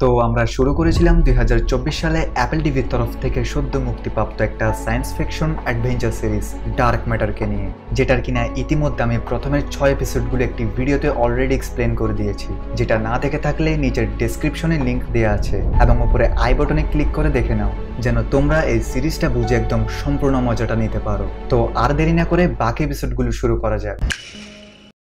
তো আমরা শুরু করেছিলাম 2024 সালে অ্যাপল টিভির তরফ থেকে সদ্য মুক্তিপ্রাপ্ত একটা science fiction adventure series dark ম্যাটারকে নিয়ে, যেটার কিনা ইতিমধ্যে আমি প্রথমের 6 এপিসোডগুলো একটি ভিডিওতে অলরেডি এক্সপ্লেন করে দিয়েছি, যেটা না দেখে থাকলে নিচের ডেসক্রিপশনে লিংক দেওয়া আছে এবং উপরে আই বাটনে ক্লিক করে দেখে নাও, যেন তোমরা এই সিরিজটা বুঝে একদম সম্পূর্ণ মজাটা নিতে পারো। তো আর দেরি না করে বাকি এপিসোডগুলো শুরু করা যাক।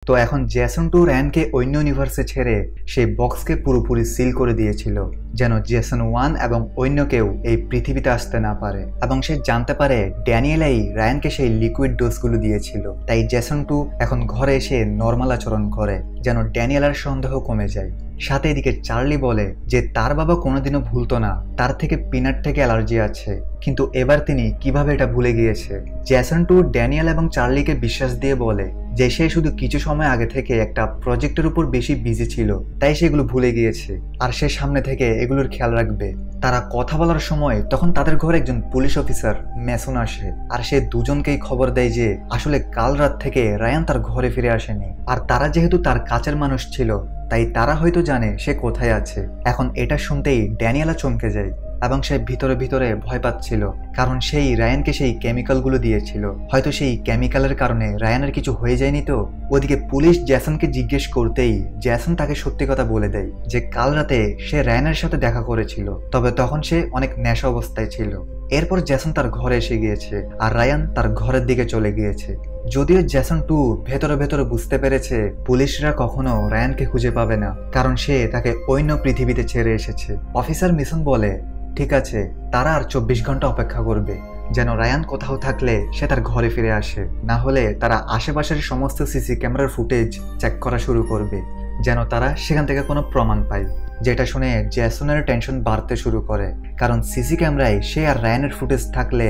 তো এখন জেসন 2 রায়ানকে অন্য ইউনিভার্সে ছেড়ে সেই বক্সকে পুরোপুরি সিল করে দিয়েছিল, যেন জেসন 1 এবং অন্য কেউ এই পৃথিবীতে আসতে না পারে। এবং সে জানতে পারে ড্যানিয়েলাই রায়ানকে সেই লিকুইড ডোজগুলো দিয়েছিল, তাই জেসন 2 এখন ঘরে এসে নর্মাল আচরণ করে, যেন ড্যানিয়েলার সন্দেহ কমে যায়। সাথে এদিকে চার্লি বলে যে তার বাবা কোনোদিনও ভুলতো না, তার থেকে পিনাট থেকে অ্যালার্জি আছে, কিন্তু এবার তিনি কিভাবে এটা ভুলে গিয়েছে। জেসন 2 ড্যানিয়েল এবং চার্লিকে বিশ্বাস দিয়ে বলে যে সে শুধু কিছু সময় আগে থেকে একটা প্রজেক্টের উপর বেশি বিজি ছিল, তাই সেগুলো ভুলে গিয়েছে, আর সে সামনে থেকে এগুলোর খেয়াল রাখবে। তারা কথা বলার সময় তখন তাদের ঘরে একজন পুলিশ অফিসার ম্যাসন আসে, আর সে দুজনকেই খবর দেয় যে আসলে কাল রাত থেকে রায়ান তার ঘরে ফিরে আসেনি, আর তারা যেহেতু তার কাছের মানুষ ছিল তাই তারা হয়তো জানে সে কোথায় আছে। এখন এটা শুনতেই ড্যানিয়েলা চমকে যায় এবং সে ভিতরে ভিতরে ভয় পাচ্ছিল, কারণ সেই রায়ানকে সেই কেমিক্যালগুলো দিয়েছিল। হয়তো সেই কেমিক্যালের কারণে রায়ানের কিছু হয়ে যায়নি তো। ওদিকে পুলিশ জ্যাসনকে জিজ্ঞেস করতেই জ্যাসন তাকে সত্যি কথা বলে দেয় যে কাল রাতে সে রায়ানের সাথে দেখা করেছিল, তবে তখন সে অনেক নেশা অবস্থায় ছিল। এরপর জ্যাসন তার ঘরে এসে গিয়েছে আর রায়ান তার ঘরের দিকে চলে গিয়েছে। যদিও জেসন 2 ভেতরে ভেতরে বুঝতে পেরেছে পুলিশরা কখনো রায়ানকে খুঁজে পাবে না, কারণ সে তাকে অন্য পৃথিবীতে ছেড়ে এসেছে। অফিসার মিশন বলে ঠিক আছে, তারা আর 24 ঘন্টা অপেক্ষা করবে, যেন রায়ান কোথাও থাকলে সে তার ঘরে ফিরে আসে, না হলে তারা আশেপাশের সমস্ত সিসি ক্যামেরার ফুটেজ চেক করা শুরু করবে, যেন তারা সেখান থেকে কোনো প্রমাণ পায়। যেটা শুনে জেসনের টেনশন বাড়তে শুরু করে, কারণ সিসি ক্যামেরায় সে আর রায়ানের ফুটেজ থাকলে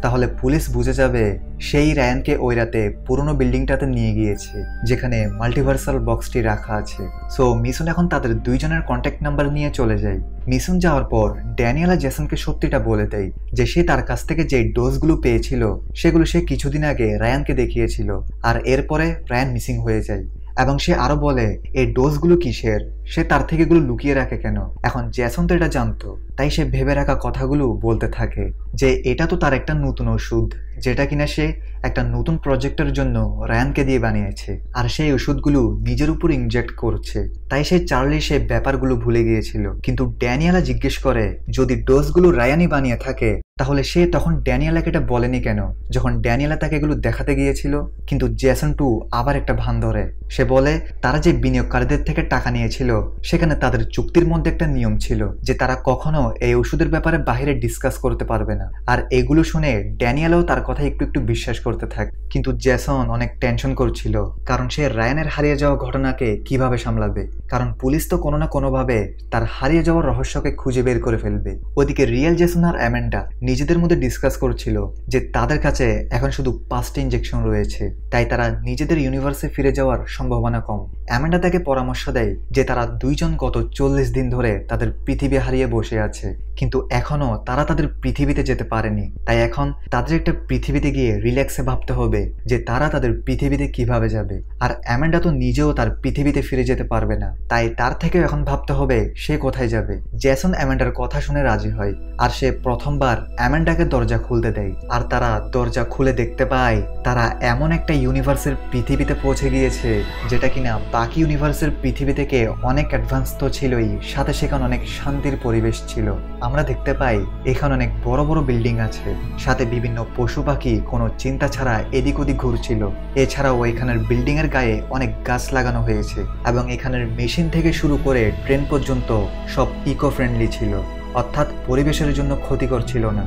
তাহলে পুলিশ বুঝে যাবে সেই রায়ানকে ওই রাতে পুরনো বিল্ডিংটাতে নিয়ে গিয়েছে, যেখানে মাল্টিভার্সাল বক্সটি রাখা আছে। সো মিশন এখন তাদের দুইজনের কন্ট্যাক্ট নাম্বার নিয়ে চলে যায়। মিশন যাওয়ার পর ড্যানিয়েলা জেসনকে সত্যিটা বলে দেয় যে সে তার কাছ থেকে যে ডোজগুলো পেয়েছিল সেগুলো সে কিছুদিন আগে রায়ানকে দেখিয়েছিল, আর এরপরে রায়ান মিসিং হয়ে যায়। এবং সে আরো বলে এই ডোজগুলো কিসের, সে তার থেকে এগুলো লুকিয়ে রাখে কেন। এখন জেসন তো এটা জানতো, তাই সে ভেবে রাখা কথাগুলো বলতে থাকে যে এটা তো তার একটা নতুন ওষুধ, যেটা কিনা সে একটা নতুন প্রজেক্টের জন্য রায়ানকে দিয়ে বানিয়েছে, আর সেই ওষুধগুলো নিজের উপর ইনজেক্ট করছে। তাই সে চার্লি সে ব্যাপারগুলো ভুলে গিয়েছিল। কিন্তু ড্যানিয়েলা জিজ্ঞেস করে যদি ডোজগুলো রায়ানই বানিয়ে থাকে তাহলে সে তখন ড্যানিয়েলাকে এটা বলেনি কেন, যখন ড্যানিয়েলা তাকে এগুলো দেখাতে গিয়েছিল। কিন্তু জেসন 2 আবার একটা ভান ধরে, সে বলে তারা যে বিনিয়োগকারীদের থেকে টাকা নিয়েছিল সেখানে তাদের চুক্তির মধ্যে একটা নিয়ম ছিল যে তারা কখনো এই ওষুধের ব্যাপারে বাইরে ডিসকাস করতে পারবে না। আর এগুলো শুনে ড্যানিয়েলাও তার কথা একটু একটু বিশ্বাস করতে থাকে, কিন্তু জেসন অনেক টেনশন করছিল, কারণ সে রায়ানের হারিয়ে যাওয়া ঘটনাকে কিভাবে সামলাবে, কারণ পুলিশ তো কোনো না কোনোভাবে তার হারিয়ে যাওয়ার রহস্যকে খুঁজে বের করে ফেলবে। ওদিকে রিয়েল জেসন আর অ্যামেন্ডা নিজেদের মধ্যে ডিসকাস করছিল যে তাদের কাছে এখন শুধু 5টা ইনজেকশন রয়েছে, তাই তারা নিজেদের ইউনিভার্সে ফিরে যাওয়ার সম্ভাবনা কম। অ্যামেন্ডা তাকে পরামর্শ দেয় যে তারা দুইজন গত 40 দিন ধরে তাদের পৃথিবী হারিয়ে বসে আছে, কিন্তু এখনো তারা তাদের পৃথিবীতে যেতে পারেনি, তাই এখন তাদের একটা পৃথিবীতে গিয়ে রিল্যাক্সে ভাবতে হবে যে তারা তাদের পৃথিবীতে কিভাবে যাবে। আর অ্যামেন্ডা তো নিজেও তার পৃথিবীতে ফিরে যেতে পারবে না, তাই তার থেকেও এখন ভাবতে হবে সে কোথায় যাবে। জেসন অ্যামেন্ডার কথা শুনে রাজি হয়, আর সে প্রথমবার অ্যামেন্ডাকে দরজা খুলতে দেয়, আর তারা দরজা খুলে দেখতে পায় তারা এমন একটা ইউনিভার্সের পৃথিবীতে পৌঁছে গিয়েছে যেটা কিনা বাকি ইউনিভার্সের পৃথিবী থেকে অনেক অ্যাডভান্স তো ছিলই, সাথে সেখানে অনেক শান্তির পরিবেশ ছিল। আমরা দেখতে পাই এখানে অনেক বড় বড় বিল্ডিং আছে, সাথে বিভিন্ন পশু পাখি কোনো চিন্তা ছাড়া এদিক ওদিক ঘুরছিল। এছাড়াও এখানের বিল্ডিং এর গায়ে অনেক গাছ লাগানো হয়েছে, এবং এখানের মেশিন থেকে শুরু করে ট্রেন পর্যন্ত সব ইকো ফ্রেন্ডলি ছিল, অর্থাৎ পরিবেশের জন্য ক্ষতিকর ছিল না।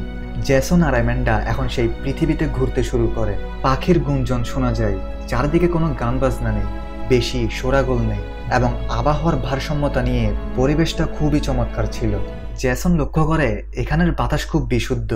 জেসন আর অ্যামেন্ডা এখন সেই পৃথিবীতে ঘুরতে শুরু করে। পাখির গুঞ্জন শোনা যায়, চারদিকে কোনো গান বাজনা নেই, বেশি শোরাগোল নেই, এবং আবহাওয়ার ভারসাম্যতা নিয়ে পরিবেশটা খুবই চমৎকার ছিল। জেসন লক্ষ্য করে এখানের বাতাস খুব বিশুদ্ধ।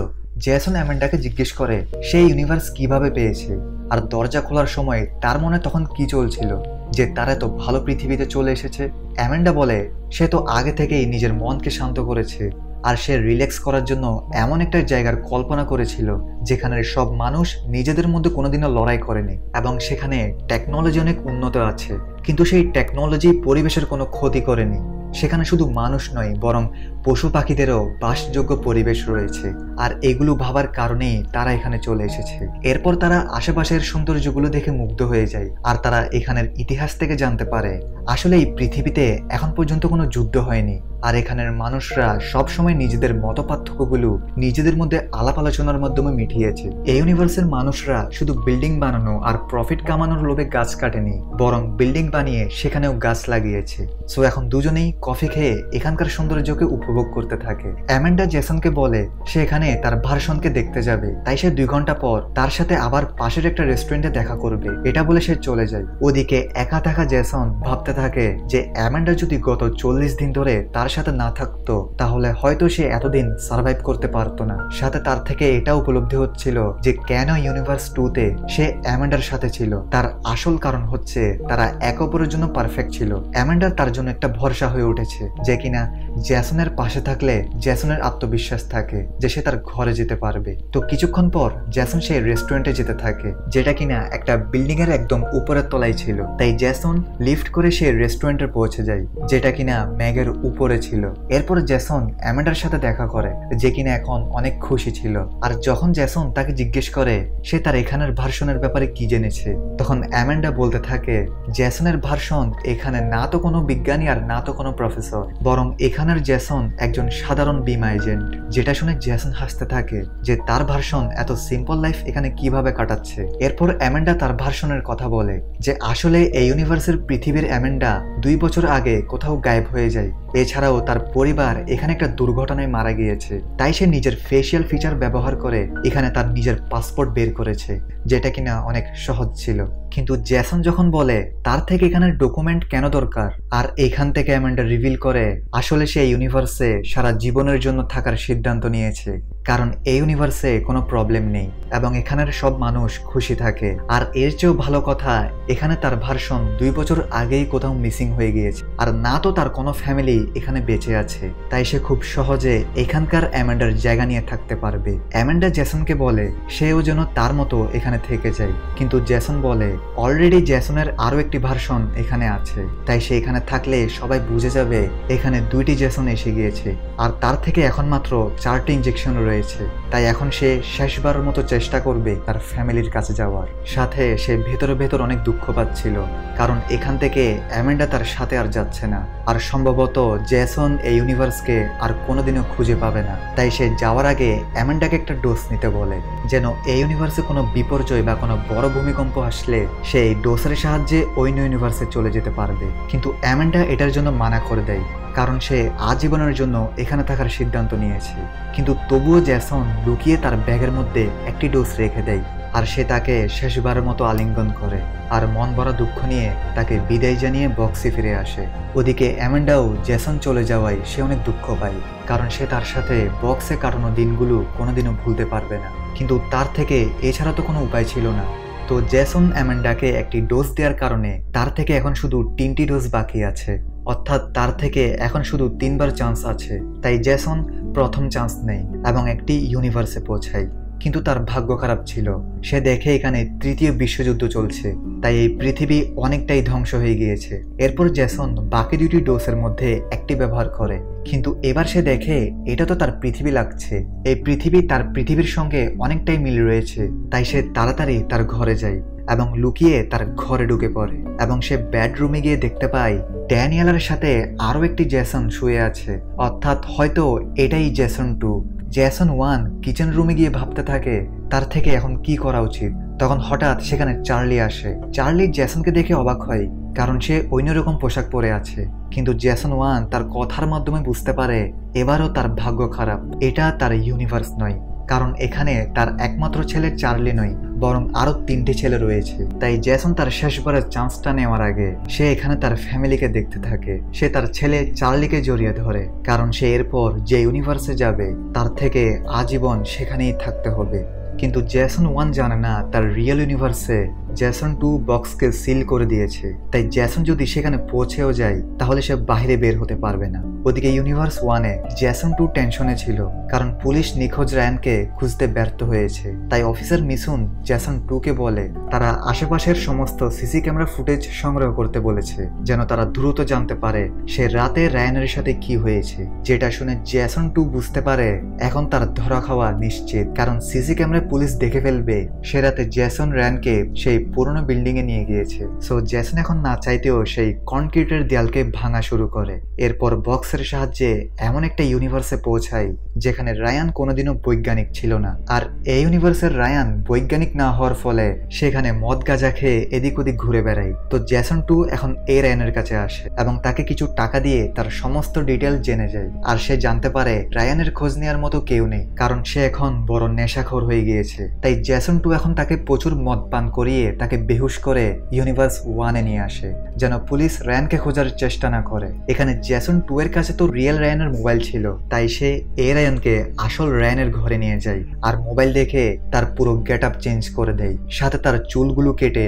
জেসন অ্যামেন্ডাকে জিজ্ঞেস করে সেই ইউনিভার্স কিভাবে পেয়েছে, আর দরজা খোলার সময় তার মনে তখন কি চলছিল যে তারা তো ভালো পৃথিবীতে চলে এসেছে। অ্যামেন্ডা বলে সে তো আগে থেকেই নিজের মনকে শান্ত করেছে, আর সে রিল্যাক্স করার জন্য এমন একটা জায়গার কল্পনা করেছিল যেখানে সব মানুষ নিজেদের মধ্যে কোনোদিনও লড়াই করেনি, এবং সেখানে টেকনোলজি অনেক উন্নত আছে, কিন্তু সেই টেকনোলজি পরিবেশের কোনো ক্ষতি করেনি। সেখানে শুধু মানুষ নয় বরং পশু পাখিদেরও বাসযোগ্য পরিবেশ রয়েছে। আর এগুলো ভাবার কারণেই তারা এখানে চলে এসেছে। এরপর তারা আশেপাশের সৌন্দর্যগুলো দেখে মুগ্ধ হয়ে যায় আর তারা এখানের ইতিহাস থেকে জানতে পারে আসলে এই পৃথিবীতে এখন পর্যন্ত কোনো যুদ্ধ হয়নি। আর এখানের মানুষরা সবসময় নিজেদের মতপার্থক্যগুলো নিজেদের মধ্যে আলাপ আলোচনার মাধ্যমে মিটিয়েছে। এই ইউনিভার্সের মানুষরা শুধু বিল্ডিং বানানো আর প্রফিট কামানোর লোভে গাছ কাটেনি, বরং বিল্ডিং বানিয়ে সেখানেও গাছ লাগিয়েছে। সো এখন দুজনেই কফি খেয়ে এখানকার সৌন্দর্যকে উপভোগ করতে থাকে। অ্যামেন্ডা জেসনকে বলে সে এখানে তার ভার্সনকে দেখতে যাবে, তাই সে 2 ঘন্টা পর তার সাথে আবার পাশের একটা রেস্টুরেন্টে দেখা করবে। এটা বলে সে চলে যায়। ওদিকে একা থাকা জেসন ভাবতে থাকে যে অ্যামেন্ডা যদি গত 40 দিন ধরে তার সাথে না থাকতো তাহলে হয়তো সে এতদিন সার্ভাইভ করতে পারতো না। সাথে তার থেকে এটা উপলব্ধি হচ্ছিল যে কেন ইউনিভার্স 2-তে সে অ্যামেন্ডার সাথে ছিল। তার আসল কারণ হচ্ছে তারা একে অপরের জন্য পারফেক্ট ছিল। অ্যামেন্ডার তার জন্য একটা ভরসা হয়ে উঠেছে যে কিনা জ্যাসনের পাশে থাকলে জ্যাসনের আত্মবিশ্বাস থাকে যে সে তার ঘরে যেতে পারবে। তো কিছুক্ষণ পর জ্যাসন সেই রেস্টুরেন্টে যেতে থাকে যেটা কিনা একটা বিল্ডিং এর একদম উপরের তলায় ছিল। তাই জ্যাসন লিফট করে সেই রেস্টুরেন্টে পৌঁছে যায় যেটা কিনা ম্যাগের উপরে ছিল। এরপর জ্যাসন অ্যামেন্ডার সাথে দেখা করে যে কিনা এখন অনেক খুশি ছিল। আর যখন জ্যাসন তাকে জিজ্ঞেস করে সে তার এখানের ভার্সনের ব্যাপারে কি জেনেছে, তখন অ্যামেন্ডা বলতে থাকে জ্যাসনের ভার্সন এখানে না তো কোনো বিজ্ঞানী আর না তো কোনো প্রফেসর, বরং এখানের জ্যাসন একজন সাধারণ বিমা এজেন্ট। যেটা শুনে জ্যাসন হাসতে থাকে যে তার ভার্সন এত সিম্পল লাইফ এখানে কিভাবে কাটাচ্ছে। এরপর অ্যামেন্ডা তার ভার্সনের কথা বলে যে আসলে এই ইউনিভার্সের পৃথিবীর অ্যামেন্ডা 2 বছর আগে কোথাও গায়েব হয়ে যায়। এছাড়াও তার পরিবার এখানে একটা দুর্ঘটনায় মারা গিয়েছে, তাই সে নিজের ফেসিয়াল ফিচার ব্যবহার করে এখানে তার নিজের পাসপোর্ট বের করেছে, যেটা কিনা অনেক সহজ ছিল। কিন্তু জ্যাসন যখন বলে তার থেকে এখানের ডকুমেন্ট কেন দরকার, আর এখান থেকে অ্যামেন্ডা রিভিল করে আসলে সে ইউনিভার্সে সারা জীবনের জন্য থাকার সিদ্ধান্ত নিয়েছে, কারণ এই ইউনিভার্সে কোনো প্রবলেম নেই এবং এখানের সব মানুষ খুশি থাকে। আর এর চেয়েও ভালো কথা এখানে তার ভার্সন 2 বছর আগেই কোথাও মিসিং হয়ে গিয়েছে, আর না তো তার কোনো ফ্যামিলি এখানে বেঁচে আছে। তাই সে খুব সহজে এখানকার অ্যামেন্ডার জায়গা নিয়ে থাকতে পারবে। অ্যামেন্ডা জ্যাসনকে বলে সেও যেন তার মতো এখানে থেকে যায়, কিন্তু জ্যাসন বলে অলরেডি জ্যাসনের আরো একটি ভার্সন এখানে আছে, তাই সে এখানে থাকলে সবাই বুঝে যাবে এখানে 2টি জ্যাসন এসে গিয়েছে আর তার থেকে এখন মাত্র 4টি ইনজেকশন রয়েছে। তাই এখন সে শেষবারের মতো চেষ্টা করবে তার ফ্যামিলির কাছে যাওয়ার। সাথে সে ভেতরে ভেতর অনেক দুঃখ পাচ্ছিল, কারণ এখান থেকে অ্যামেন্ডা তার সাথে আর যাচ্ছে না, আর সম্ভবত জ্যাসন এই ইউনিভার্সকে আর কোনোদিনও খুঁজে পাবে না। তাই সে যাওয়ার আগে অ্যামেন্ডাকে একটা ডোজ নিতে বলে, যেন এই ইউনিভার্সে কোনো বিপর্যয় বা কোনো বড় ভূমিকম্প আসলে সে এই ডোজের সাহায্যে অন্য ইউনিভার্সে চলে যেতে পারবে। কিন্তু অ্যামেন্ডা এটার জন্য মানা করে দেয়, কারণ সে আজীবনের জন্য এখানে থাকার সিদ্ধান্ত নিয়েছে। কিন্তু তবুও জ্যাসন লুকিয়ে তার ব্যাগের মধ্যে একটি ডোজ রেখে দেয়, আর সে তাকে শেষবারের মতো আলিঙ্গন করে আর মন ভরা দুঃখ নিয়ে তাকে বিদায় জানিয়ে বক্সে ফিরে আসে। ওদিকে অ্যামেন্ডাও জ্যাসন চলে যাওয়ায় সে অনেক দুঃখ পায়, কারণ সে তার সাথে বক্সে কাটানো দিনগুলো কোনোদিনও ভুলতে পারবে না। কিন্তু তার থেকে এছাড়া তো কোনো উপায় ছিল না। তো জ্যাসন অ্যামেন্ডাকে একটি ডোজ দেওয়ার কারণে তার থেকে এখন শুধু 3টি ডোজ বাকি আছে, অর্থাৎ তার থেকে এখন শুধু 3বার চান্স আছে। তাই জ্যাসন প্রথম চান্স নেয় এবং একটি ইউনিভার্সে পৌঁছায়। কিন্তু তার ভাগ্য খারাপ ছিল, সে দেখে এখানে 3য় বিশ্বযুদ্ধ চলছে, তাই এই পৃথিবী অনেকটাই ধ্বংস হয়ে গিয়েছে। এরপর জ্যাসন বাকি 2টি ডোজের মধ্যে একটি ব্যবহার করে, কিন্তু এবার সে দেখে এটা তো তার পৃথিবী লাগছে, এই পৃথিবী তার পৃথিবীর সঙ্গে অনেকটাই মিল রয়েছে। তাই সে তাড়াতাড়ি তার ঘরে যায় এবং লুকিয়ে তার ঘরে ঢুকে পড়ে এবং সে বেডরুমে গিয়ে দেখতে পায় ড্যানিয়েলের সাথে আরো একটি জ্যাসন শুয়ে আছে, অর্থাৎ হয়তো এটাই জ্যাসন 2। জ্যাসন 1 কিচেন রুমে গিয়ে ভাবতে থাকে তার থেকে এখন কি করা উচিত। তখন হঠাৎ সেখানে চার্লি আসে। চার্লি জ্যাসনকে দেখে অবাক হয়, কারণ সে অন্যরকম পোশাক পরে আছে। কিন্তু জ্যাসন 1 তার কথার মাধ্যমে বুঝতে পারে এবারও তার ভাগ্য খারাপ, এটা তার ইউনিভার্স নয়, কারণ এখানে তার একমাত্র ছেলে চার্লি নয়, বরং আরো 3টি ছেলে রয়েছে। তাই জ্যাসন তার শেষবারের চান্সটা নেওয়ার আগে সে এখানে তার ফ্যামিলিকে দেখতে থাকে। সে তার ছেলে চার্লিকে জড়িয়ে ধরে, কারণ সে এরপর যে ইউনিভার্সে যাবে তার থেকে আজীবন সেখানেই থাকতে হবে। কিন্তু জ্যাসন 1 জানে না তার রিয়েল ইউনিভার্সে জেসন 2 বক্সকে সিল করে দিয়েছে, তাই জেসন যদি সেখানে পৌঁছেও যায় তাহলে সে বাইরে বের হতে পারবে না। ওদিকে ইউনিভার্স 1-এ জেসন 2 টেনশনে ছিল, কারণ পুলিশ নিখোঁজ রায়ানকে খুঁজতে ব্যর্থ হয়েছে। তাই অফিসার মিসুন জেসন 2-কে বলে তারা আশেপাশের সমস্ত সিসি ক্যামেরা ফুটেজ সংগ্রহ করতে বলেছে, যেন তারা দ্রুত জানতে পারে সে রাতে রায়ানের সাথে কি হয়েছে। যেটা শুনে জেসন 2 বুঝতে পারে এখন তার ধরা খাওয়া নিশ্চিত, কারণ সিসি ক্যামেরায় পুলিশ দেখে ফেলবে সে রাতে জেসন রায়ানকে সেই পুরনো বিল্ডিং এ নিয়ে গিয়েছে। সো জেসন এখন না চাইতেও সেই কনক্রিটের দেয়ালকে ভাঙা শুরু করে। এরপর বক্সের সাহায্যে এমন একটা ইউনিভার্সে পৌঁছায় যেখানে রায়ান কোনোদিনও বৈজ্ঞানিক ছিল না, আর এই ইউনিভার্সের রায়ান বৈজ্ঞানিক না হওয়ার ফলে সেখানে মদ গাঁজা খেয়ে এদিক ওদিক ঘুরে বেড়ায়। তো জেসন 2 এখন এই রায়ানের কাছে আসে এবং তাকে কিছু টাকা দিয়ে তার সমস্ত ডিটেল জেনে যায়। আর সে জানতে পারে রায়ানের খোঁজ নেওয়ার মতো কেউ নেই, কারণ সে এখন বড় নেশাখোর হয়ে গিয়েছে। তাই জেসন 2 এখন তাকে প্রচুর মদ পান করিয়ে তাকে বেহুশ করে ইউনিভার্স 1-এ নিয়ে আসে, যেন পুলিশ রায়ানকে খোঁজার চেষ্টা না করে। এখানে জেসন 2 এর কাছে তো রিয়েল রায়ানের মোবাইল ছিল, তাই সে এই রায়ানকে আসল রায়ানের ঘরে নিয়ে যায় আর মোবাইল দেখে তার পুরো গেট আপ চেঞ্জ করে দেয়, সাথে তার চুলগুলো কেটে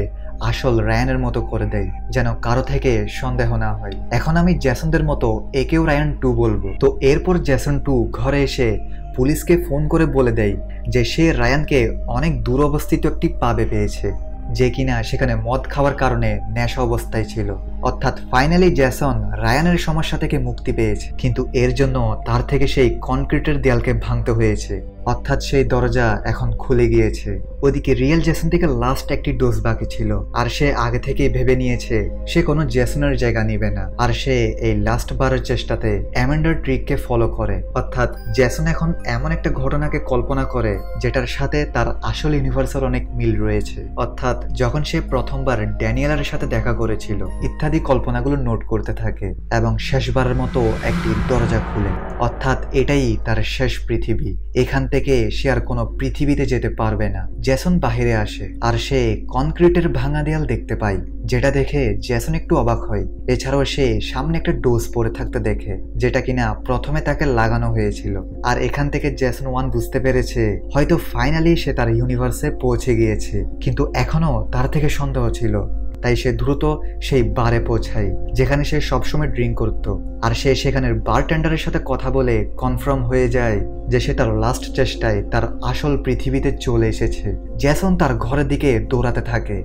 আসল রায়ানের মতো করে দেয়, যেন কারো থেকে সন্দেহ না হয়। এখন আমি জেসনদের মতো একেও রায়ান 2 বলবো। তো এরপর জেসন 2 ঘরে এসে পুলিশকে ফোন করে বলে দেয় যে সে রায়ানকে অনেক দূর অবস্থিত একটি পাবে পেয়েছে, যে কিনা সেখানে মদ খাওয়ার কারণে নেশা অবস্থায় ছিল। অর্থাৎ ফাইনালি জেসন রায়ানের সমস্যা থেকে মুক্তি পেয়েছে, কিন্তু এর জন্য তার থেকে সেই কনক্রিটের দেয়ালকে ভাঙতে হয়েছে। অর্থাৎ সেই দরজা এখন খুলে গিয়েছে। ওদিকে রিয়েল জেসন থেকে লাস্ট একটি ডোজ বাকি ছিল, আর সে আগে থেকেই ভেবে নিয়েছে সে কোনো জেসনের জায়গা নিবে না, আর সে এই লাস্ট বারের চেষ্টাতে অ্যামেন্ডার ট্রিককে ফলো করে। অর্থাৎ জেসন এখন এমন একটা ঘটনাকে কল্পনা করে যেটার সাথে তার আসল ইউনিভার্সের অনেক মিল রয়েছে। অর্থাৎ যখন সে প্রথমবার ড্যানিয়েলের সাথে দেখা করেছিল ইত্যাদি কল্পনাগুলো নোট করতে থাকে এবং শেষবারের মতো একটি দরজা খুলে। অর্থাৎ এটাই তার শেষ পৃথিবী, এখান থেকে সে আর কোনো পৃথিবীতে যেতে পারবে না। জেসন বাহিরে আসে আর সে কনক্রিটের ভাঙা দেয়াল দেখতে পায়, যেটা দেখে জেসন একটু অবাক হয়। এছাড়াও সে সামনে একটা ডোজ পড়ে থাকতে দেখে, যেটা কিনা প্রথমে তাকে লাগানো হয়েছিল। আর এখান থেকে জেসন 1 বুঝতে পেরেছে হয়তো ফাইনালি সে তার ইউনিভার্সে পৌঁছে গিয়েছে, কিন্তু এখনো তার থেকে সন্দেহ ছিল। তাই সে দ্রুত সেই বারে পৌঁছায় যেখানে সে সবসময় ড্রিঙ্ক করত, আর সে সেখানের বারটেন্ডারের সাথে কথা বলে কনফার্ম হয়ে যায় যে সে তার লাস্ট চেষ্টায় তার আসল পৃথিবীতে চলে এসেছে। জেসন তার ঘরের দিকে দৌড়াতে থাকে।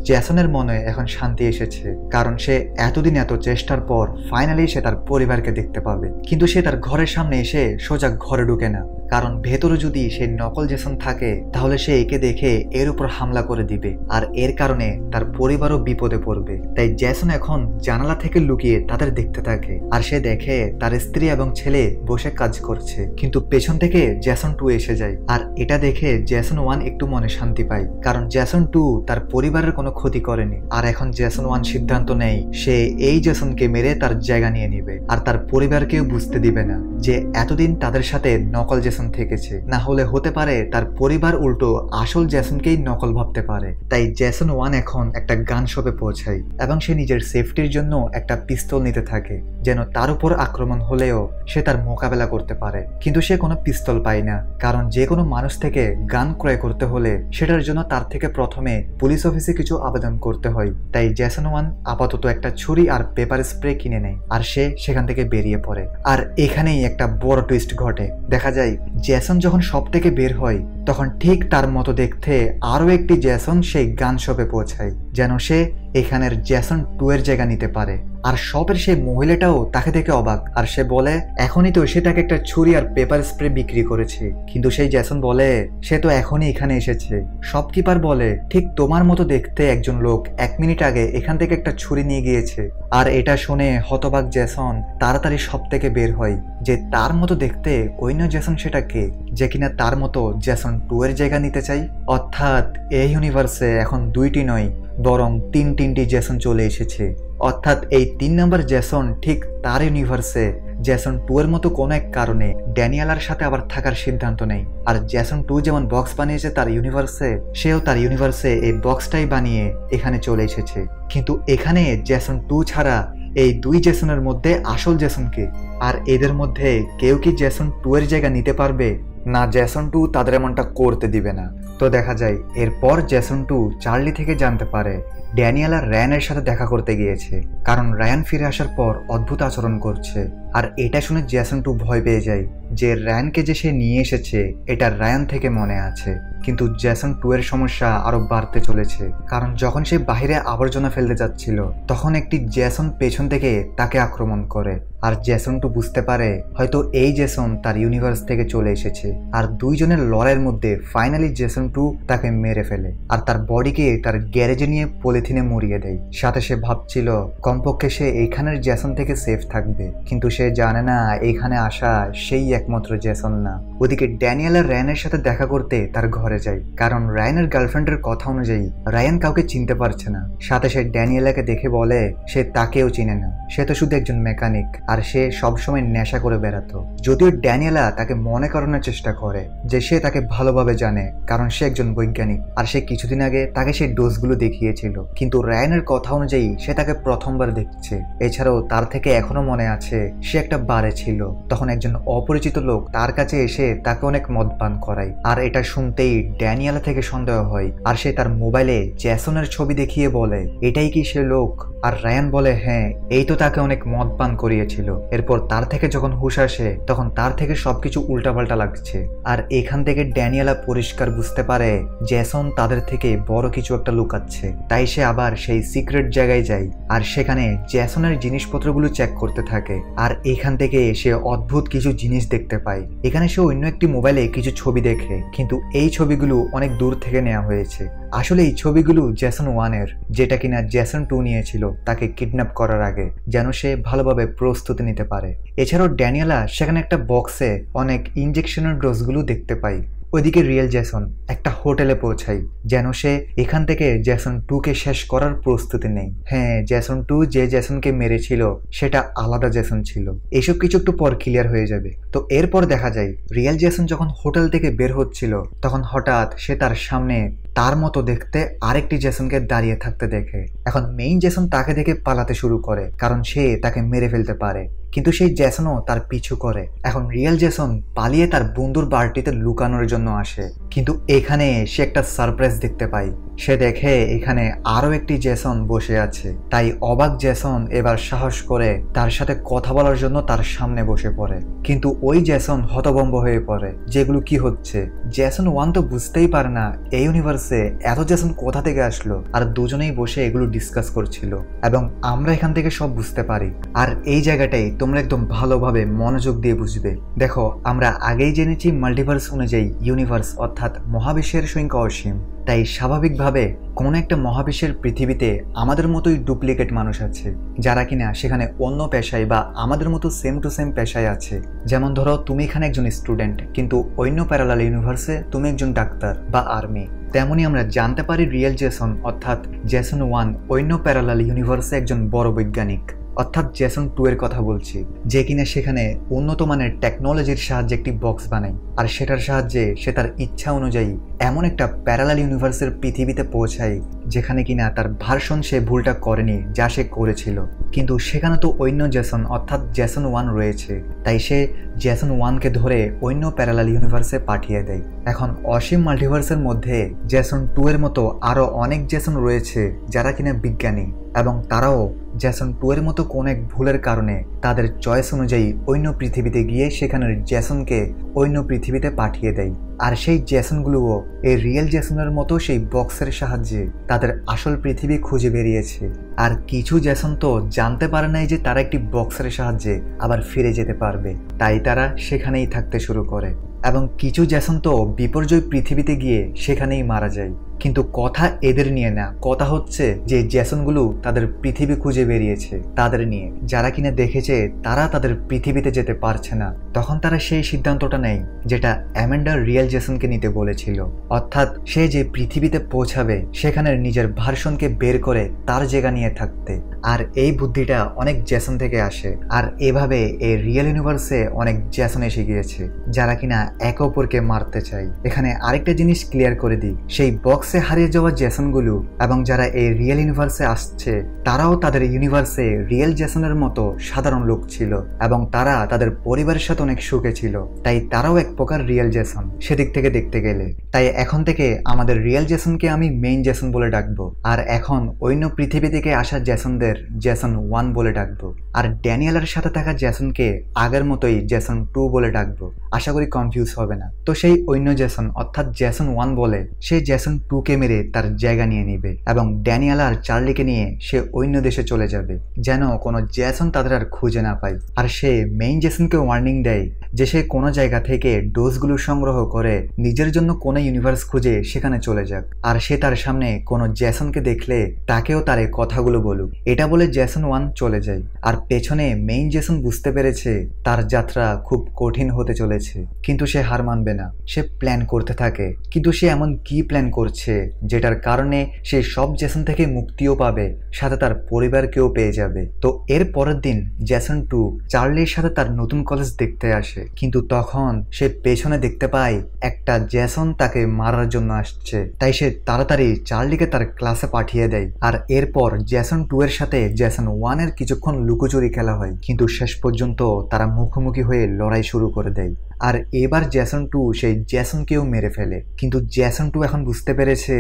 জেসনের মনে এখন শান্তি এসেছে, কারণ সে এতদিন এত চেষ্টার পর ফাইনালি সে তার পরিবারকে দেখতে পাবে। কিন্তু সে তার ঘরের সামনে এসে সোজা ঘরে ঢুকে না, কারণ ভেতরে যদি সেই নকল জেসন থাকে তাহলে সে একে দেখে এর উপর হামলা করে দিবে, আর এর কারণে তার পরিবারও বিপদে পড়বে। তাই জেসন এখন জানালা থেকে লুকিয়ে তাদের দেখতে থাকে, আর সে দেখে তার স্ত্রী এবং ছেলে বসে কাজ করছে, কিন্তু পেছন থেকে জেসন 2 এসে যায়। আর এটা দেখে জেসন 1 একটু মনে শান্তি পায়, কারণ জেসন 2 তার পরিবারের কোনো ক্ষতি করেনি। আর এখন জেসন 1 সিদ্ধান্ত নেয় সে এই জেসনকে মেরে তার জায়গা নিয়ে নিবে, আর তার পরিবারকেও বুঝতে দিবে না যে এতদিন তাদের সাথে নকল জেসন থেকেছে। না হলে হতে পারে তার পরিবার উল্টো আসল জেসনকেই নকল ভাবতে পারে। তাই জেসন 1 এখন একটা গান শপে পৌঁছায় এবং সে নিজের সেফটির জন্য একটা পিস্তল নিতে থাকে, যেন তার উপর আক্রমণ হলেও সে তার মোকাবেলা করতে পারে। কিন্তু সে কোনো পিস্তল পায় না, কারণ যে কোনো মানুষ থেকে গান ক্রয় করতে হলে সেটার জন্য তার থেকে প্রথমে পুলিশ অফিসে কিছু আবেদন করতে হয়। তাই জেসন 1 আপাতত একটা ছুরি আর পেপার স্প্রে কিনে নেয়, আর সে সেখান থেকে বেরিয়ে পড়ে। আর এখানেই একটা বড় টুইস্ট ঘটে। দেখা যায় জেসন যখন শপ থেকে বের হয় তখন ঠিক তার মতো দেখতে আরো একটি জেসন সেই গান শপে পৌঁছায়, যেন সে এখানের জেসন 2 এর জায়গা নিতে পারে। আর শপের সেই মহিলাটাও তাকে দেখে অবাক, আর সে বলে এখনই তো সে তাকে একটা ছুরি আর পেপার স্প্রে বিক্রি করেছে। কিন্তু সেই জেসন বলে সে তো এখনই এখানে এসেছে। শপকিপার বলে ঠিক তোমার মতো দেখতে একজন লোক 1 মিনিট আগে এখান থেকে একটা ছুরি নিয়ে গিয়েছে। আর এটা শুনে হতবাক জেসন তাড়াতাড়ি শপ থেকে বের হয় যে তার মতো দেখতে অন্য জেসন সেটা কে, যে কিনা তার মতো জেসন 2 এর জায়গা নিতে চাই। অর্থাৎ এই ইউনিভার্সে এখন 2টি নয় বরং 3টি জেসন চলে এসেছে। অর্থাৎ এই 3 নম্বর জেসন ঠিক তার ইউনিভার্সে জেসন 2 এর মতো কোনো এক কারণে ড্যানিয়েলার সাথে আবার থাকার সিদ্ধান্ত নেয়। আর জেসন 2 যেমন বক্স বানিয়েছে তার ইউনিভার্সে, সেও তার ইউনিভার্সে এই বক্সটাই বানিয়ে এখানে চলে এসেছে। কিন্তু এখানে জেসন 2 ছাড়া এই 2 জেসনের মধ্যে আসল জেসনকে, আর এদের মধ্যে কেউ কি জেসন 2 এর জায়গা নিতে পারবে? না জেসন 2 তাদের এমনটা করতে দিবে না। তো দেখা যায় এরপর জেসন 2 চার্লি থেকে জানতে পারে ড্যানিয়েলা রায়ানের সাথে দেখা করতে গিয়েছে, কারণ রায়ান ফিরে আসার পর অদ্ভুত আচরণ করছে। আর এটা শুনে জেসন 2 ভয় পেয়ে যায় যে রায়ানকে যে সে নিয়ে এসেছে এটা রায়ান থেকে মনে আছে। কিন্তু জেসন 2 এর সমস্যা আরো বাড়তে চলেছে, কারণ যখন সে বাহিরে আবর্জনা ফেলতে যাচ্ছিল তখন একটি জেসন পেছন থেকে তাকে আক্রমণ করে। আর জেসন 2 বুঝতে পারে হয়তো এই জেসন তার ইউনিভার্স থেকে চলে এসেছে। আর দুইজনের লড়াইয়ের মধ্যে ফাইনালি জেসন 2 তাকে মেরে ফেলে আর তার বডিকে তার গ্যারেজে নিয়ে পলিথিনে মুড়িয়ে দেয়। সাথে সে ভাবছিল কমপক্ষে সে এইখানের জেসন থেকে সেফ থাকবে, কিন্তু সে জানে না এইখানে আসা সেই একমাত্র জেসন না। ওদিকে ড্যানিয়েলা রায়ানের সাথে দেখা করতে তার ঘরে যায়, কারণ রায়ানের গার্লফ্রেন্ডের কথা অনুযায়ী রায়ান কাউকে চিনতে পারছে না। সাথে সে ড্যানিয়েলাকে দেখে বলে সে তাকেও চিনে না, সে তো শুধু একজন মেকানিক আর সে সবসময় নেশা করে বেড়াতো। যদিও ড্যানিয়েলা তাকে মনে করানোর চেষ্টা করে যে সে তাকে ভালোভাবে জানে, কারণ সে একজন বৈজ্ঞানিক আর সে কিছুদিন আগে তাকে সেই ডোজগুলো দেখিয়েছিল। কিন্তু রায়ানের কথা অনুযায়ী সে তাকে প্রথমবার দেখছে। এছাড়াও তার থেকে এখনো মনে আছে সে একটা বারে ছিল, তখন একজন অপরিচিত লোক তার কাছে এসে তাকে অনেক মদ পান করায়। আর এটা শুনতেই ড্যানিয়েলা থেকে সন্দেহ হয় আর সে তার মোবাইলে জেসনের ছবি দেখিয়ে বলে এটাই কি সে লোক? আর রায়ান বলে হ্যাঁ, এই তো তাকে অনেক মদ পান করিয়েছিল। এরপর তার থেকে যখন হুঁশ আসে তখন তার থেকে সবকিছু উল্টাপাল্টা লাগছে। আর এখান থেকে ড্যানিয়েলা পরিষ্কার বুঝতে পারে জেসন তাদের থেকে বড় কিছু একটা লুকাচ্ছে। তাই সে আবার সেই সিক্রেট জায়গায় যায় আর সেখানে জেসনের জিনিসপত্রগুলো চেক করতে থাকে। আর এখান থেকে সে অদ্ভুত কিছু জিনিস দেখতে পায়। এখানে সে অন্য একটি মোবাইলে কিছু ছবি দেখে, কিন্তু এই ছবিগুলো অনেক দূর থেকে নেওয়া হয়েছে। আসলে এই ছবিগুলো জেসন 1 এর, যেটা কিনা জেসন 2 নিয়েছিল তাকে কিডন্যাপ করার আগে, যেন সে ভালোভাবে প্রস্তুতি নিতে পারে। এছাড়াও ড্যানিয়েলা সেখানে একটা বক্সে অনেক ইনজেকশনের ডোজগুলো দেখতে পায়। ওইদিকে রিয়েল জেসন একটা হোটেলে পৌঁছায় যেন সে এখান থেকে জেসন 2 কে শেষ করার প্রস্তুতি নেই। হ্যাঁ, জেসন 2 যে জেসনকে মেরেছিল সেটা আলাদা জেসন ছিল। এইসব কিছু একটু পর ক্লিয়ার হয়ে যাবে। তো এরপর দেখা যায় রিয়েল জেসন যখন হোটেল থেকে বের হচ্ছিল তখন হঠাৎ সে তার সামনে তার মতো দেখতে আরেকটি জেসনকে দাঁড়িয়ে থাকতে দেখে। এখন মেইন জেসন তাকে দেখে পালাতে শুরু করে, কারণ সে তাকে মেরে ফেলতে পারে। কিন্তু সেই জেসনও তার পিছু করে। এখন রিয়েল জেসন পালিয়ে তার বন্ধুর বাড়িতে লুকানোর জন্য আসে, কিন্তু এখানে সে একটা সারপ্রাইজ দেখতে পায়। সে দেখে এখানে আরো একটি জেসন বসে আছে। তাই অবাক জেসন এবার সাহস করে তার সাথে কথা বলার জন্য তার সামনে বসে পড়ে। কিন্তু ওই জেসন হতভম্ব হয়ে পড়ে যেগুলো কি হচ্ছে। জেসন 1 তো বুঝতেই পারে না এই ইউনিভার্সে এত জেসন কোথা থেকে আসলো, আর দুজনেই বসে এগুলো ডিসকাস করছিল এবং আমরা এখান থেকে সব বুঝতে পারি। আর এই জায়গাটাই তোমরা একদম ভালোভাবে মনোযোগ দিয়ে বুঝবে। দেখো, আমরা আগেই জেনেছি মাল্টিভার্স অনুযায়ী ইউনিভার্স অর্থাৎ মহাবিশ্বের সংখ্যা অসীম। তাই স্বাভাবিকভাবে কোন একটা মহাবিশ্বের পৃথিবীতে আমাদের মতোই ডুপ্লিকেট মানুষ আছে, যারা কিনা সেখানে অন্য পেশায় বা আমাদের মতো সেম টু সেম পেশায় আছে। যেমন ধরো তুমি এখানে একজন স্টুডেন্ট, কিন্তু অন্য প্যারালাল ইউনিভার্সে তুমি একজন ডাক্তার বা আর্মি। তেমনি আমরা জানতে পারি রিয়েল জেসন অর্থাৎ জেসন 1 অন্য প্যারালাল ইউনিভার্সে একজন বড় বৈজ্ঞানিক, অর্থাৎ জেসন 2 এর কথা বলছি, যে কিনা সেখানে উন্নত মানের টেকনোলজির সাহায্যে একটি বক্স বানায় আর সেটার সাহায্যে সে তার ইচ্ছা অনুযায়ী এমন একটা প্যারালাল ইউনিভার্সের পৃথিবীতে পৌঁছায় যেখানে কিনা তার ভার্সন সে ভুলটা করেনি যা সে করেছিল। কিন্তু সেখানে তো অন্য জেসন অর্থাৎ জেসন 1 রয়েছে, তাই সে জেসন 1 কে ধরে অন্য প্যারালাল ইউনিভার্সে পাঠিয়ে দেয়। এখন অসীম মাল্টিভার্সের মধ্যে জেসন 2 এর মতো আরো অনেক জেসন রয়েছে যারা কিনা বিজ্ঞানী, এবং তারাও জেসন 2 এর মতো কোন এক ভুলের কারণে তাদের চয়েস অনুযায়ী অন্য পৃথিবীতে গিয়ে সেখানের জেসনকে অন্য পৃথিবীতে পাঠিয়ে দেয়। আর সেই জেসনগুলোও এই রিয়েল জেসনের মতো সেই বক্সের সাহায্যে তাদের আসল পৃথিবী খুঁজে বেরিয়েছে। আর কিছু জেসন তো জানতে পারে নাই যে তারা একটি বক্সের সাহায্যে আবার ফিরে যেতে পারবে, তাই তারা সেখানেই থাকতে শুরু করে। এবং কিছু জেসন তো বিপর্যয় পৃথিবীতে গিয়ে সেখানেই মারা যায়। কিন্তু কথা এদের নিয়ে না, কথা হচ্ছে যে জেসনগুলো তাদের পৃথিবী খুঁজে বেরিয়েছে তাদের নিয়ে, যারা কিনা দেখেছে তারা তাদের পৃথিবীতে যেতে পারছে না। তখন তারা সেই সিদ্ধান্তটা নেয় যেটা অ্যামেন্ডা রিয়েল জেসনকে নিতে বলেছিল, অর্থাৎ সে যে পৃথিবীতে পৌঁছাবে সেখানের নিজের ভার্সনকে বের করে তার জায়গা নিয়ে থাকতে। আর এই বুদ্ধিটা অনেক জেসন থেকে আসে। আর এভাবে এই রিয়েল ইউনিভার্সে অনেক জেসন এসে গিয়েছে যারা কিনা একে অপরকে মারতে চায়। এখানে আরেকটা জিনিস ক্লিয়ার করে দিই, সেই বক্সে হারিয়ে যাওয়া জেসনগুলো এবং যারা এই রিয়েল ইউনিভার্সে আসছে তারাও তাদের ইউনিভার্সে রিয়েল জেসনের মতো সাধারণ লোক ছিল এবং তারা তাদের পরিবারের সাথে অনেক সুখে ছিল, তাই তারাও এক প্রকার রিয়েল জেসন সেদিক থেকে দেখতে গেলে। তাই এখন থেকে আমাদের রিয়েল জেসনকে আমি মেইন জেসন বলে ডাকবো, আর এখন অন্য পৃথিবী থেকে আসা জেসনদের জেসন 1 বলে ডাকবো, আর ড্যানিয়েলের সাথে থাকা জেসনকে আগের মতোই জেসন 2 বলে ডাকবো। আশা করি কনফিউজ হবে না। তো সেই অন্য জেসন অর্থাৎ জেসন 1 বলে সে জেসন 2 কে মেরে তার জায়গা নিয়ে নিবে এবং ড্যানিয়েল আর চার্লিকে নিয়ে সে অন্য দেশে চলে যাবে যেন কোনো জেসন তাদের আর খুঁজে না পায়। আর সে মেইন জেসনকে ওয়ার্নিং দেয় যে সে কোনো জায়গা থেকে ডোজগুলো সংগ্রহ করে নিজের জন্য কোনো ইউনিভার্স খুঁজে সেখানে চলে যাক, আর সে তার সামনে কোনো জেসনকে দেখলে তাকেও তার এই কথাগুলো বলুক। এটা বলে জেসন 1 চলে যায়। আর পেছনে মেইন জেসন বুঝতে পেরেছে তার যাত্রা খুব কঠিন হতে চলেছে, কিন্তু সে হার মানবে না। সে প্ল্যান করতে থাকে, কিন্তু সে এমন কি প্ল্যান করছে যেটার কারণে সে সব জেসন থেকে মুক্তিও পাবে, সাথে তার পরিবারকেও পেয়ে যাবে। তো এর পরের দিন জেসন 2 চার্লির সাথে তার নতুন কলেজ দেখতে আসে, কিন্তু তখন সে পেছনে দেখতে পায় একটা জেসন তাকে মারার জন্য আসছে। তাই সে তাড়াতাড়ি চার্লিকে তার ক্লাসে পাঠিয়ে দেয়। আর এরপর জেসন 2 এর সাথে জেসন 1 এর কিছুক্ষণ লুকোচুরি খেলা হয়, কিন্তু শেষ পর্যন্ত তারা মুখোমুখি হয়ে লড়াই শুরু করে দেয়। আর এবার জেসন 2 সেই জেসনকেও মেরে ফেলে, কিন্তু জেসন 2 এখন বুঝতে পেরেছে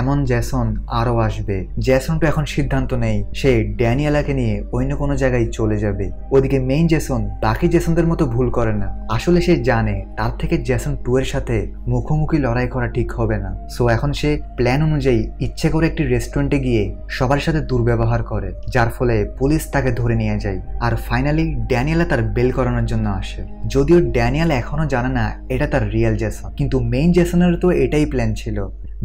এমন জেসন আরও আসবে। জেসন 2 এখন সিদ্ধান্ত নেই সে ড্যানিয়েলাকে নিয়ে অন্য কোনো জায়গায় চলে যাবে। ওদিকে মেইন জেসন বাকি জেসনদের মতো ভুল করে না। আসলে সে জানে তার থেকে জেসন 2 এর সাথে মুখোমুখি লড়াই করা ঠিক হবে না। সো এখন সে প্ল্যান অনুযায়ী ইচ্ছে করে একটি রেস্টুরেন্টে গিয়ে সবার সাথে দুর্ব্যবহার করে, যার ফলে পুলিশ তাকে ধরে নিয়ে যায়। আর ফাইনালি ড্যানিয়েলা তার বেল করানোর জন্য আসে। যদিও ড্যানিয়েল এখনো জানে না এটা তার রিয়েল জেসন, কিন্তু মেইন জেসনের তো এটাই প্ল্যান ছিল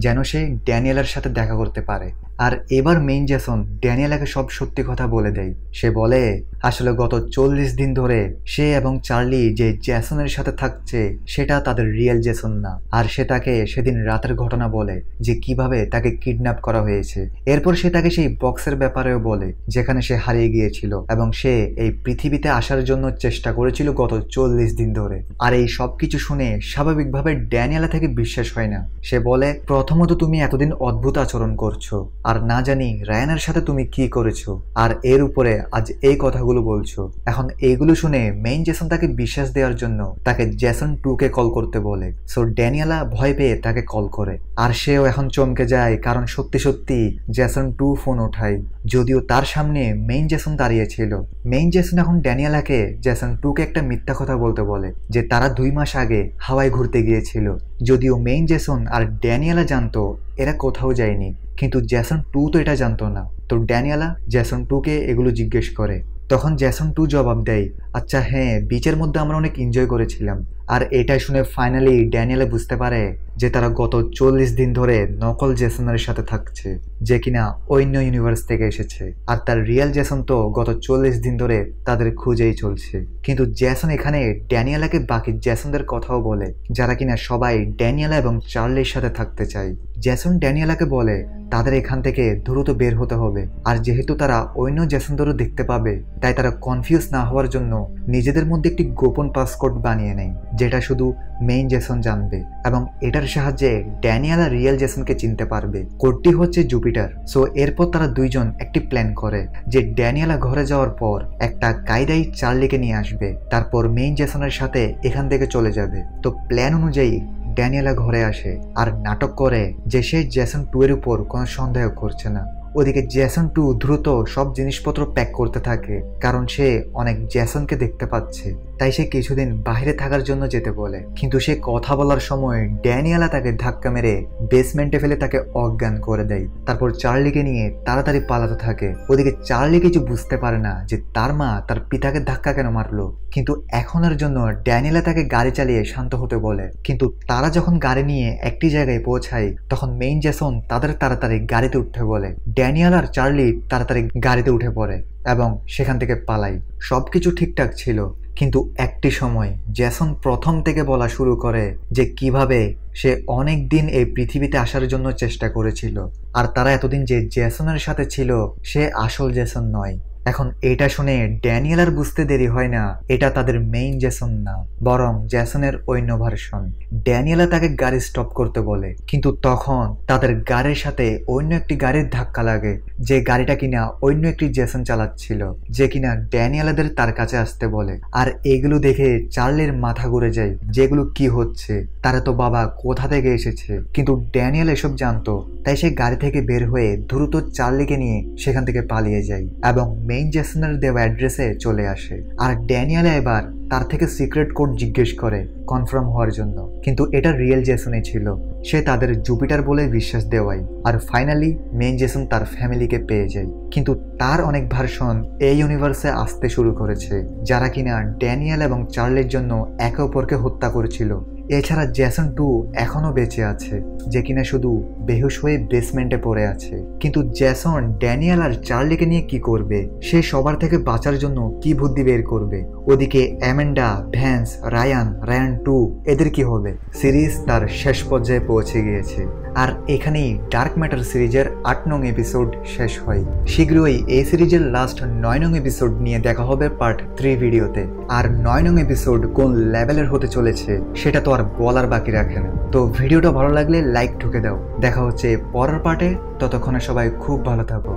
যেন সে ড্যানিয়েলার সাথে দেখা করতে পারে। আর এবার মেইন জেসন ড্যানিয়েলাকে সব সত্যি কথা বলে দেয়। সে বলে আসলে গত 40 দিন ধরে সে এবং চার্লি যে জেসনের সাথে থাকছে সেটা তাদের রিয়েল জেসন না। আর সে তাকে সেদিন রাতের ঘটনা বলে যে কিভাবে তাকে কিডন্যাপ করা হয়েছে। এরপর সে তাকে সেই বক্সের ব্যাপারেও বলে যেখানে সে হারিয়ে গিয়েছিল এবং সে এই পৃথিবীতে আসার জন্য চেষ্টা করেছিল গত 40 দিন ধরে। আর এই সব কিছু শুনে স্বাভাবিকভাবে ড্যানিয়েলা থেকে বিশ্বাস হয় না। সে বলে প্রথমত তুমি এতদিন অদ্ভুত আচরণ করছো, আর না জানি রায়ানের সাথে তুমি কি করেছো, আর এর উপরে আজ এই কথাগুলো বলছো। এখন এইগুলো শুনে মেইন জেসন তাকে বিশ্বাস দেওয়ার জন্য তাকে জেসন 2 কে কল করতে বলে। সো ড্যানিয়েলা ভয় পেয়ে তাকে কল করে, আর সেও এখন চমকে যায় কারণ সত্যি সত্যি জেসন 2 ফোন ওঠায়, যদিও তার সামনে মেইন জেসন দাঁড়িয়ে ছিল। মেইন জেসন এখন ড্যানিয়েলাকে জেসন 2 কে একটা মিথ্যা কথা বলতে বলে যে তারা 2 মাস আগে হাওয়ায় ঘুরতে গিয়েছিল। যদিও মেইন জেসন আর ড্যানিয়েলা জানতো এরা কোথাও যায়নি, কিন্তু জেসন 2 তো এটা জানতো না। তো ড্যানিয়েলা জেসন 2 কে এগুলো জিজ্ঞেস করে। তখন জেসন 2 জবাব দেয়, আচ্ছা হ্যাঁ, বিচের মধ্যে আমরা অনেক এনজয় করেছিলাম। আর এটা শুনে ফাইনালি ড্যানিয়েলা বুঝতে পারে যে তারা গত 40 দিন ধরে নকল জেসনের সাথে থাকছে, যে কিনা অন্য ইউনিভার্স থেকে এসেছে। আর তার রিয়েল জেসন তো গত 40 দিন ধরে তাদের খুঁজেই চলছে। কিন্তু জেসন এখানে ড্যানিয়েলাকে বাকি জেসনদের কথাও বলে যারা কিনা সবাই ড্যানিয়েলা এবং চার্লির সাথে থাকতে চায়। জেসন ড্যানিয়েলাকে বলে তাদের এখান থেকে দ্রুত বের হতে হবে, আর যেহেতু তারা অন্য জেসনদেরও দেখতে পাবে তাই তারা কনফিউজ না হওয়ার জন্য নিজেদের মধ্যে একটি গোপন পাসকোড বানিয়ে নেয় যেটা শুধু মেইন জেসন জানবে, এবং এটার সাহায্যে ড্যানিয়েলা রিয়েল জেসনকে চিনতে পারবে। কোডটি হচ্ছে জুপিটার। সো এরপর তারা দুইজন একটি প্ল্যান করে যে ড্যানিয়েলা ঘরে যাওয়ার পর একটা কায়দাই চার্লিকে নিয়ে আসবে, তারপর মেইন জেসনের সাথে এখান থেকে চলে যাবে। তো প্ল্যান অনুযায়ী ড্যানিয়েলা ঘরে আসে আর নাটক করে যে সে জেসন 2 এর উপর কোনো সন্দেহ করছে না। ওদিকে জেসন 2 দ্রুত সব জিনিসপত্র প্যাক করতে থাকে কারণ সে অনেক জেসনকে দেখতে পাচ্ছে, তাই সে কিছুদিন বাইরে থাকার জন্য যেতে বলে। কিন্তু সে কথা বলার সময় ড্যানিয়েলা তাকে ধাক্কা মেরে বেসমেন্টে ফেলে তাকে অজ্ঞান করে দেয়। তারপর চার্লিকে নিয়ে তাড়াতাড়ি পালাতে থাকে। ওদিকে চার্লি কিছু বুঝতে পারে না যে তার মা তার পিতাকে ধাক্কা কেন মারলো, কিন্তু এখনের জন্য ড্যানিয়েলা তাকে গাড়ি চালিয়ে শান্ত হতে বলে। কিন্তু তারা যখন গাড়ি নিয়ে একটি জায়গায় পৌঁছায় তখন মেইন জেসন তাদের তাড়াতাড়ি গাড়িতে উঠতে বলে। ড্যানিয়েল আর চার্লি তাড়াতাড়ি গাড়িতে উঠে পড়ে এবং সেখান থেকে পালায়। সবকিছু ঠিকঠাক ছিল, কিন্তু একটি সময় জেসন প্রথম থেকে বলা শুরু করে যে কিভাবে সে অনেক দিন এই পৃথিবীতে আসার জন্য চেষ্টা করেছিল, আর তারা এতদিন যে জেসনের সাথে ছিল সে আসল জেসন নয়। এখন এটা শুনে ড্যানিয়েল আর বুঝতে দেরি হয় না এটা তাদের মেইন জেসন না, বরং জেসনের অন্য ভার্সন। ড্যানিয়েলা তাকে গাড়ি স্টপ করতে বলে, কিন্তু তখন তাদের গাড়ির সাথে অন্য একটি গাড়ির ধাক্কা লাগে, যে গাড়িটা কিনা অন্য একটি জেসন চালাচ্ছিল, যে কিনা ড্যানিয়েলাদের তার কাছে আসতে বলে। আর এগুলো দেখে চার্লির মাথা ঘুরে যায়, যেগুলো কি হচ্ছে, তারা তো বাবা কোথা থেকে এসেছে। কিন্তু ড্যানিয়েল এসব জানতো, তাই সে গাড়ি থেকে বের হয়ে দ্রুত চার্লিকে নিয়ে সেখান থেকে পালিয়ে যায় এবং মেইন জেসনের দেওয়া অ্যাড্রেসে চলে আসে। আর ড্যানিয়েল এবার তার থেকে সিক্রেট কোড জিজ্ঞেস করে কনফার্ম হওয়ার জন্য, কিন্তু এটা রিয়েল জেসনই ছিল। সে তাদের জুপিটার বলে বিশ্বাস দেওয়ায়। আর ফাইনালি মেইন জেসন তার ফ্যামিলিকে পেয়ে যায়। কিন্তু তার অনেক ভার্সন এই ইউনিভার্সে আসতে শুরু করেছে, যারা কিনা ড্যানিয়েল এবং চার্লির জন্য একে অপরকে হত্যা করেছিল। এছাড়া জেসন 2 এখনো বেঁচে আছে, যে কিনা শুধু বেহুশ হয়ে বেসমেন্টে পড়ে আছে। কিন্তু জেসন ড্যানিয়েল আর চার্লিকে নিয়ে কি করবে? সে সবার থেকে বাঁচার জন্য কি বুদ্ধি বের করবে? ওদিকে অ্যামেন্ডা, ভ্যান্স, রায়ান 2 এদের কি হবে? সিরিজ তার শেষ পর্যায়ে পৌঁছে গিয়েছে। আর এখানেই ডার্ক ম্যাটার সিরিজের 8 নং এপিসোড শেষ হয়। শীঘ্রই এই সিরিজের লাস্ট 9 নং এপিসোড নিয়ে দেখা হবে পার্ট 3 ভিডিওতে। আর 9 নং এপিসোড কোন লেভেলের হতে চলেছে সেটা তো আর বলার বাকি রাখে না। তো ভিডিওটা ভালো লাগলে লাইক ঠুকে দাও। দেখা হচ্ছে পরের পার্টে, ততক্ষণে সবাই খুব ভালো থাকো।